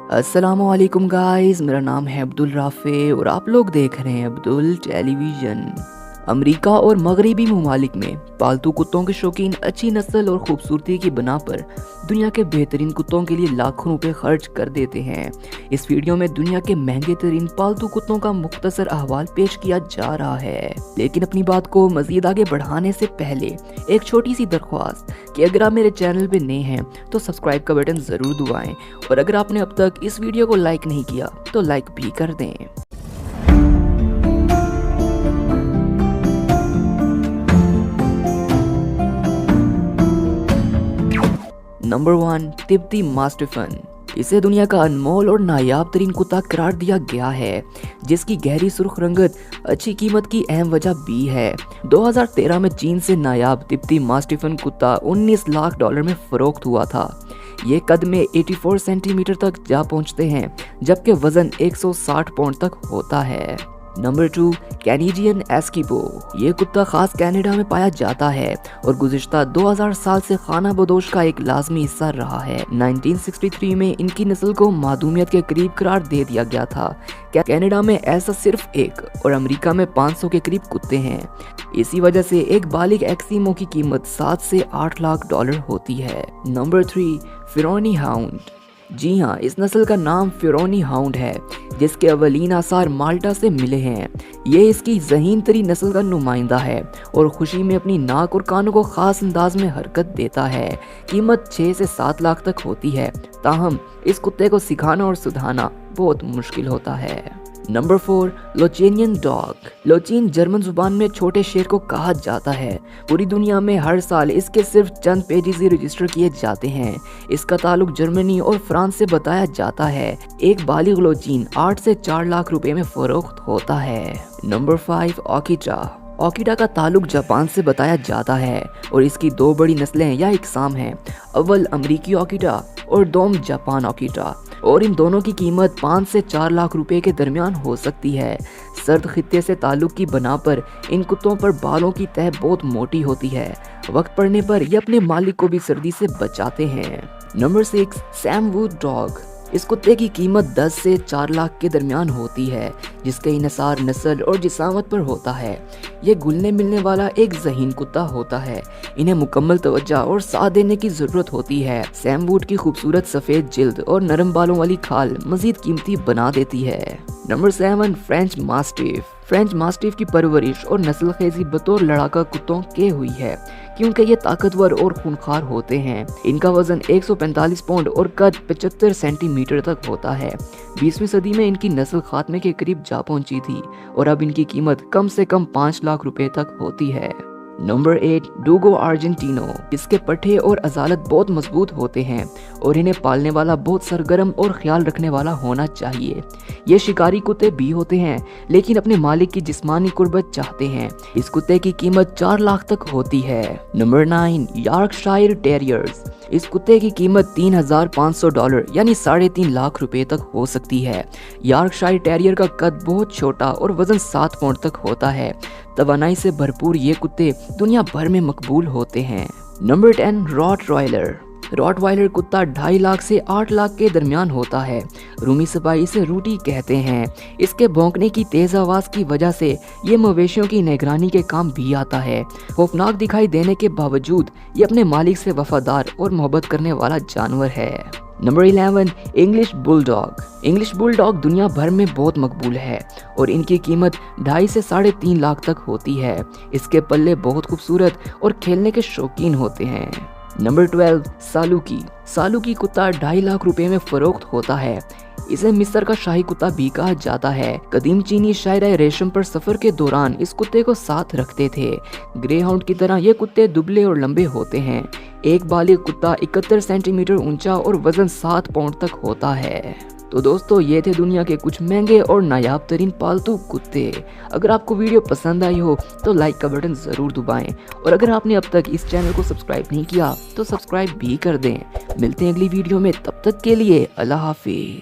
अस्सलाम वालेकुम गाइस, मेरा नाम है अब्दुल राफ़े और आप लोग देख रहे हैं अब्दुल टेलीविज़न। अमेरिका और मगरबी ममालिक में पालतू कुत्तों के शौकीन अच्छी नस्ल और खूबसूरती की बना पर दुनिया के बेहतरीन कुत्तों के लिए लाखों रुपए खर्च कर देते हैं। इस वीडियो में दुनिया के महंगे तरीन पालतू कुत्तों का मुख्तसर अहवाल पेश किया जा रहा है, लेकिन अपनी बात को मजीद आगे बढ़ाने से पहले एक छोटी सी दरख्वास्त कि अगर आप मेरे चैनल पे नए हैं तो सब्सक्राइब का बटन ज़रूर दबाएं और अगर आपने अब तक इस वीडियो को लाइक नहीं किया तो लाइक भी कर दें। नंबर 1, तिब्बती मास्टिफन। इसे दुनिया का अनमोल और नायाब तरीन कुत्ता करार दिया गया है, जिसकी गहरी सुर्ख रंगत अच्छी कीमत की अहम वजह भी है। 2013 में चीन से नायाब तिब्बती मास्टिफन कुत्ता $19 लाख में फरोख्त हुआ था। ये कद में 84 सेंटीमीटर तक जा पहुंचते हैं, जबकि वजन 160 पाउंड तक होता है। Number 2, Canadian Eskimo. ये कुत्ता खास कनाडा में पाया जाता है और गुज़िश्ता 2000 साल से खाना बदोश का एक लाजमी हिस्सा रहा है। 1963 में इनकी नस्ल को मादूमियत के करीब करार दे दिया गया था। कनाडा में ऐसा सिर्फ एक और अमेरिका में 500 के करीब कुत्ते हैं। इसी वजह से एक बालिग एस्किमो की कीमत 7 से 8 लाख डॉलर होती है। Number 3, फिरोनी hound. जी हाँ, इस नस्ल का नाम फिरोनी हाउंड है, जिसके अवलीन आसार माल्टा से मिले हैं। ये इसकी ज़हीन तरी नस्ल का नुमाइंदा है और खुशी में अपनी नाक और कानों को खास अंदाज में हरकत देता है। कीमत 6 से 7 लाख तक होती है, ताहम इस कुत्ते को सिखाना और सुधारना बहुत मुश्किल होता है। नंबर 4, लोचेनियन डॉग। लोचीन जर्मन जुबान में छोटे शेर को कहा जाता है। पूरी दुनिया में हर साल इसके सिर्फ चंद पेजेस ही रजिस्टर किए जाते हैं। इसका ताल्लुक जर्मनी और फ्रांस से बताया जाता है। एक बालिग लोचीन 8 से 4 लाख रुपए में फरोख्त होता है। नंबर 5, ओकीटा। ओकीटा का ताल्लुक जापान से बताया जाता है और इसकी 2 बड़ी नस्लें या इकसाम हैं। अव्वल अमरीकी ओकीटा और दोम जापान ओकीटा, और इन दोनों की कीमत 5 से 4 लाख रुपए के दरमियान हो सकती है। सर्द खित्ते से ताल्लुक की बना पर इन कुत्तों पर बालों की तह बहुत मोटी होती है। वक्त पड़ने पर ये अपने मालिक को भी सर्दी से बचाते हैं। Number 6, Samoyed dog. इस कुत्ते की कीमत 10 से 4 लाख के दरमियान होती है, जिसका इन्हिसार नस्ल और जिसामत पर होता है। ये घुलने मिलने वाला एक ज़हीन कुत्ता होता है। इन्हें मुकम्मल तवज्जो और साथ देने की ज़रूरत होती है। सैमवुड की खूबसूरत सफ़ेद जिल्द और नरम बालों वाली खाल मज़ीद कीमती बना देती है। Number 7, French mastiff. French mastiff की परवरिश और नस्ल खेजी बतौर लड़ाका कुत्तों के हुई है, क्योंकि ये ताकतवर और खूनखार होते हैं। इनका वजन 145 पाउंड और कद 75 सेंटीमीटर तक होता है। 20वीं सदी में इनकी नस्ल खात्मे के करीब जा पहुंची थी और अब इनकी कीमत कम से कम 5 लाख रुपए तक होती है। Number 8, Dogo Argentino. इसके पट्टे और अजालत बहुत मजबूत होते हैं और इन्हें पालने वाला बहुत सरगर्म और ख्याल रखने वाला होना चाहिए। ये शिकारी कुत्ते भी होते हैं, लेकिन अपने मालिक की जिस्मानी कुर्बत चाहते हैं। इस कुत्ते की कीमत 4 लाख तक होती है। Number 9, Yorkshire terriers. इस कुत्ते की कीमत $3,500 यानी 3.5 लाख रुपए तक हो सकती है। यॉर्कशायर टेरियर का कद बहुत छोटा और वजन 7 पाउंड तक होता है। तवानाई से भरपूर ये कुत्ते दुनिया भर में मकबूल होते हैं। Number 10, Rottweiler. रॉटवाइलर कुत्ता 2.5 लाख से 8 लाख के दरमियान होता है। रूमी सिपाही इसे रूटी कहते हैं। इसके भौंकने की तेज आवाज की वजह से ये मवेशियों की निगरानी के काम भी आता है। खौफनाक दिखाई देने के बावजूद ये अपने मालिक से वफादार और मोहब्बत करने वाला जानवर है। Number 11, English bulldog. English bulldog दुनिया भर में बहुत मकबूल है और इनकी कीमत 2.5 से 3.5 लाख तक होती है। इसके पल्ले बहुत खूबसूरत और खेलने के शौकीन होते हैं। नंबर 12, सालुकी। सालुकी कुत्ता 2.5 लाख रुपए में फरोख्त होता है। इसे मिस्र का शाही कुत्ता भी कहा जाता है। कदीम चीनी शायराए रेशम पर सफर के दौरान इस कुत्ते को साथ रखते थे। ग्रे हाउंड की तरह ये कुत्ते दुबले और लंबे होते हैं। एक बालिग कुत्ता 71 सेंटीमीटर ऊंचा और वजन 7 पाउंड तक होता है। तो दोस्तों, ये थे दुनिया के कुछ महंगे और नायाब तरीन पालतू कुत्ते। अगर आपको वीडियो पसंद आई हो तो लाइक का बटन ज़रूर दबाएं और अगर आपने अब तक इस चैनल को सब्सक्राइब नहीं किया तो सब्सक्राइब भी कर दें। मिलते हैं अगली वीडियो में, तब तक के लिए अल्लाह हाफिज़।